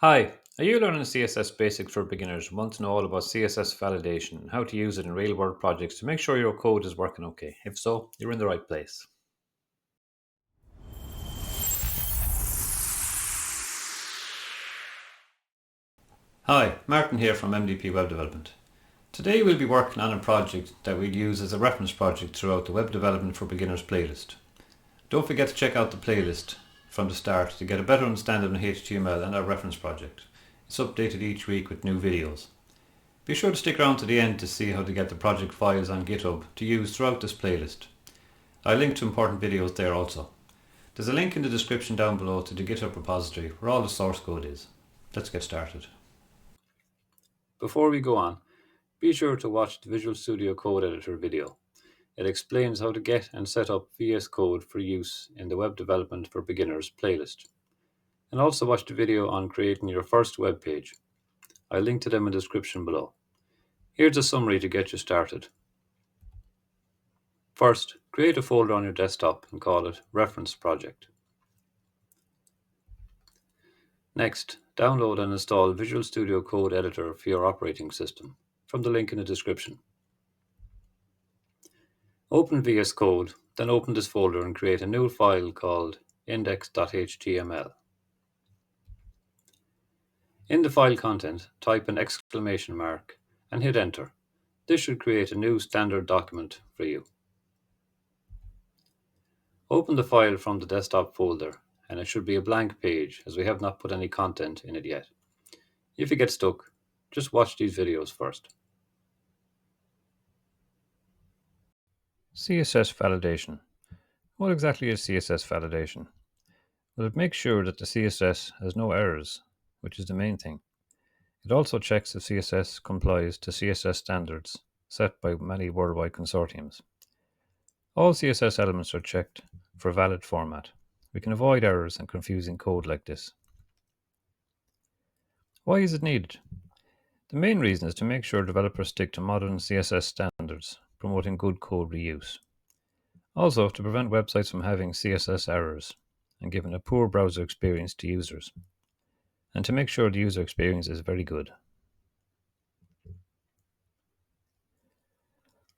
Hi, are you learning CSS Basics for Beginners and want to know all about CSS validation and how to use it in real world projects to make sure your code is working okay? If so, you're in the right place. Hi, Martin here from MDP Web Development. Today we'll be working on a project that we'll use as a reference project throughout the Web Development for Beginners playlist. Don't forget to check out the playlist from the start to get a better understanding of HTML and our reference project. It's updated each week with new videos. Be sure to stick around to the end to see how to get the project files on GitHub to use throughout this playlist. I'll link to important videos there also. There's a link in the description down below to the GitHub repository where all the source code is. Let's get started. Before we go on, be sure to watch the Visual Studio Code Editor video. It explains how to get and set up VS Code for use in the Web Development for Beginners playlist. And also watch the video on creating your first web page. I'll link to them in the description below. Here's a summary to get you started. First, create a folder on your desktop and call it Reference Project. Next, download and install Visual Studio Code Editor for your operating system from the link in the description. Open VS Code, then open this folder and create a new file called index.html. In the file content, type an exclamation mark and hit enter. This should create a new standard document for you. Open the file from the desktop folder and it should be a blank page as we have not put any content in it yet. If you get stuck, just watch these videos first. CSS validation. What exactly is CSS validation? Well, it makes sure that the CSS has no errors, which is the main thing. It also checks if CSS complies to CSS standards set by many worldwide consortiums. All CSS elements are checked for valid format. We can avoid errors and confusing code like this. Why is it needed? The main reason is to make sure developers stick to modern CSS standards, promoting good code reuse. Also, to prevent websites from having CSS errors and giving a poor browser experience to users. And to make sure the user experience is very good.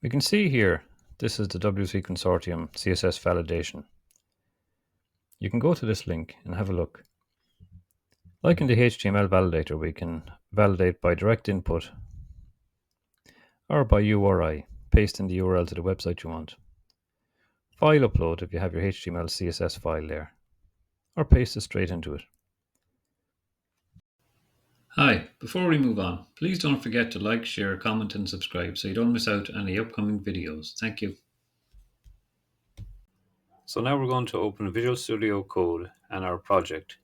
We can see here, this is the W3 Consortium CSS Validation. You can go to this link and have a look. Like in the HTML validator, we can validate by direct input or by URI, pasting the URL to the website you want. File upload if you have your HTML CSS file there, or paste it straight into it. Hi, before we move on, please don't forget to like, share, comment and subscribe so you don't miss out on any upcoming videos. Thank you. So now we're going to open Visual Studio Code and our project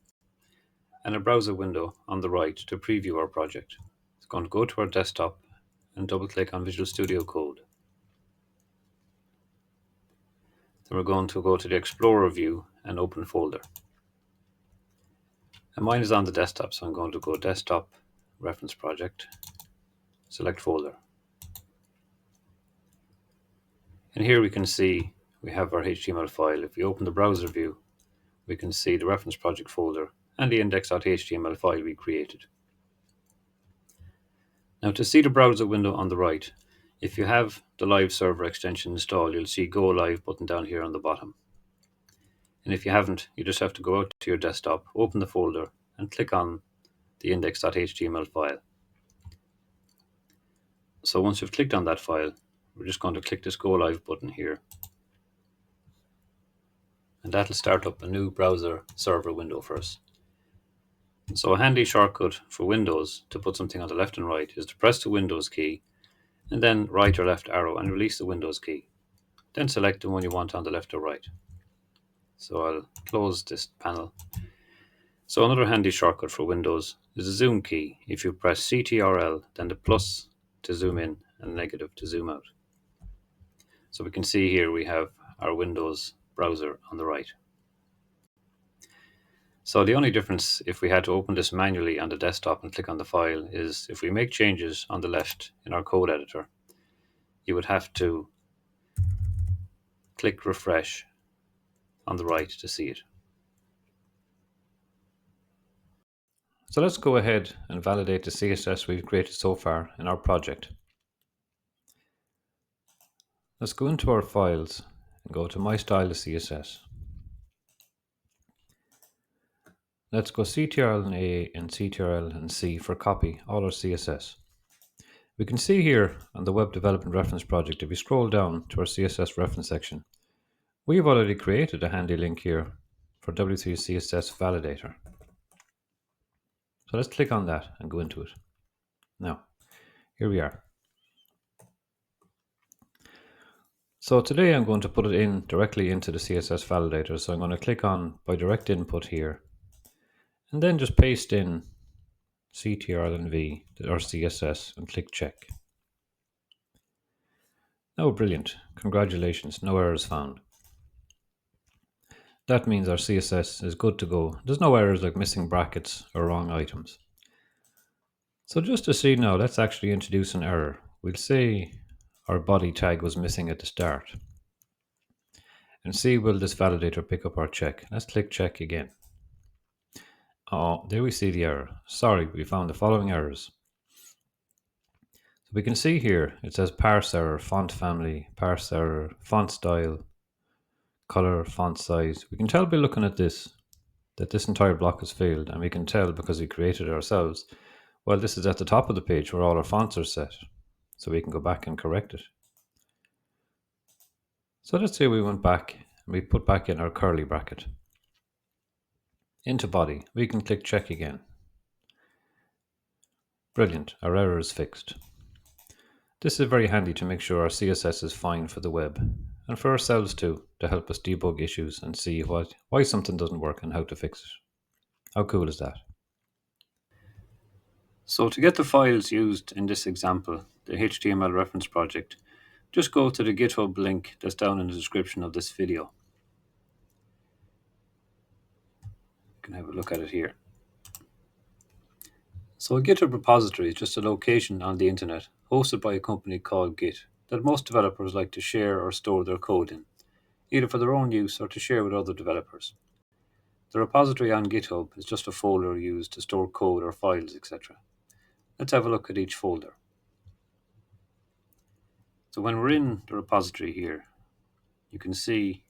and a browser window on the right to preview our project. It's going to go to our desktop and double click on Visual Studio Code. Then we're going to go to the Explorer view and open folder. And mine is on the desktop, so I'm going to go Desktop, Reference Project, select Folder. And here we can see we have our HTML file. If we open the browser view, we can see the reference project folder and the index.html file we created. Now to see the browser window on the right, if you have the live server extension installed, you'll see Go Live button down here on the bottom. And if you haven't, you just have to go out to your desktop, open the folder, and click on the index.html file. So once you've clicked on that file, we're just going to click this Go Live button here. And that'll start up a new browser server window for us. So a handy shortcut for Windows to put something on the left and right is to press the Windows key and then right or left arrow and release the Windows key. Then select the one you want on the left or right. So I'll close this panel. So another handy shortcut for Windows is the zoom key. If you press CTRL, then the plus to zoom in and negative to zoom out. So we can see here we have our Windows browser on the right. So the only difference if we had to open this manually on the desktop and click on the file is if we make changes on the left in our code editor, you would have to click refresh on the right to see it. So let's go ahead and validate the CSS we've created so far in our project. Let's go into our files and go to My Style is CSS. Let's go CTRL and A and CTRL and C for copy all our CSS. We can see here on the Web Development Reference Project, if we scroll down to our CSS reference section, we've already created a handy link here for W3 CSS Validator. So let's click on that and go into it. Now, here we are. So today I'm going to put it in directly into the CSS Validator. So I'm going to click on by direct input here and then just paste in CTRL and V or CSS and click check. Oh, brilliant. Congratulations, no errors found. That means our CSS is good to go. There's no errors like missing brackets or wrong items. So just to see now, let's actually introduce an error. We'll say our body tag was missing at the start. And see, will this validator pick up our check? Let's click check again. Oh, there we see the error. Sorry, we found the following errors. So we can see here, it says parse error, font family, parse error, font style, color, font size. We can tell by looking at this that this entire block has failed, and we can tell because we created it ourselves. Well, this is at the top of the page where all our fonts are set, so we can go back and correct it. So let's say we went back and we put back in our curly bracket. Into body, we can click check again. Brilliant, our error is fixed. This is very handy to make sure our CSS is fine for the web, and for ourselves too, to help us debug issues and see why something doesn't work and how to fix it. How cool is that? So to get the files used in this example, the HTML reference project, just go to the GitHub link that's down in the description of this video. You can have a look at it here. So a GitHub repository is just a location on the internet hosted by a company called Git that most developers like to share or store their code in, either for their own use or to share with other developers. The repository on GitHub is just a folder used to store code or files, etc. Let's have a look at each folder. So when we're in the repository here, you can see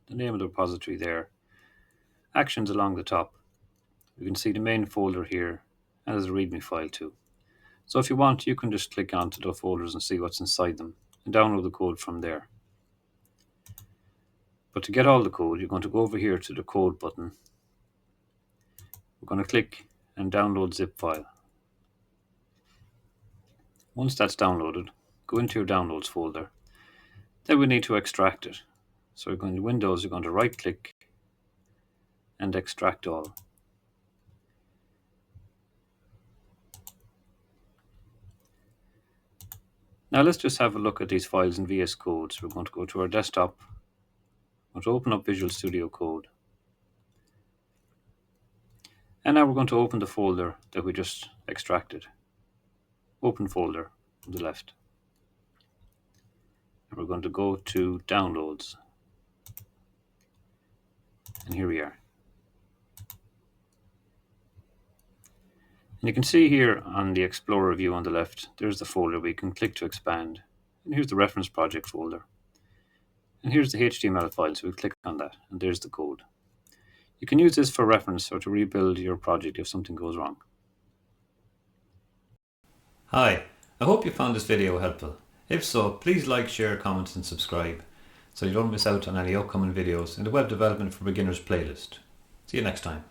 the name of the repository there, actions along the top. You can see the main folder here, and there's a README file too. So if you want, you can just click onto the folders and see what's inside them and download the code from there. But to get all the code, you're going to go over here to the code button. We're going to click and download zip file. Once that's downloaded, go into your downloads folder. Then we need to extract it. So we're going to Windows, you're going to right click and extract all. Now let's just have a look at these files in VS Code. So we're going to go to our desktop. We're going to open up Visual Studio Code. And now we're going to open the folder that we just extracted. Open folder on the left. And we're going to go to Downloads. And here we are. And you can see here on the Explorer view on the left, there's the folder we can click to expand. And here's the reference project folder. And here's the HTML file, so we'll click on that, and there's the code. You can use this for reference or to rebuild your project if something goes wrong. Hi, I hope you found this video helpful. If so, please like, share, comment and subscribe so you don't miss out on any upcoming videos in the Web Development for Beginners playlist. See you next time.